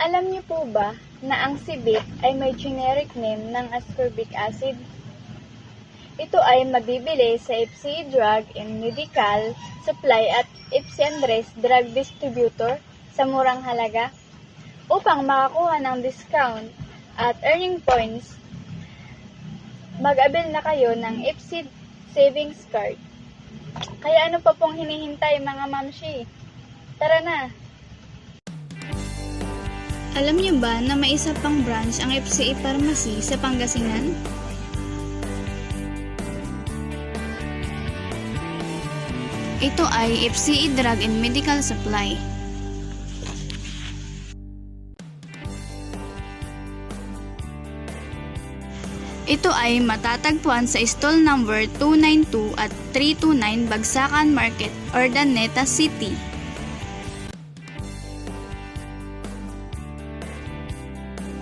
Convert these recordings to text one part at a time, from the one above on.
Alam niyo po ba na ang Cibit ay may generic name ng ascorbic acid? Ito ay mabibili sa FC Drug and Medical Supply at FC Andres Drug Distributor sa murang halaga. Upang makakuha ng discount at earning points, mag-avail na kayo ng FC Savings Card. Kaya ano pa pong hinihintay mga mamshi? Tara na! Alam niyo ba na may isa pang branch ang FCE Pharmacy sa Pangasinan? Ito ay FCE Drug and Medical Supply. Ito ay matatagpuan sa stall number 292 at 329 Bagsakan Market, Urdaneta City.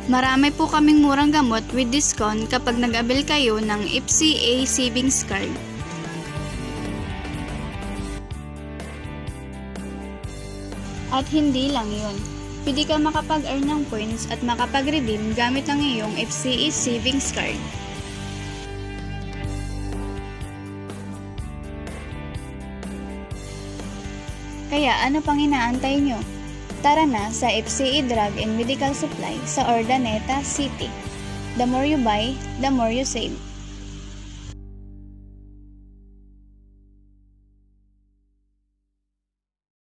Marami po kaming murang gamot with discount kapag nag-avail kayo ng FCA Savings Card. At hindi lang yun, pwede ka makapag-earn ng points at makapag-redeem gamit ang iyong FCA Savings Card. Kaya ano pang inaantay nyo? Tara na sa FCE Drug and Medical Supply sa Urdaneta City. The more you buy, the more you save.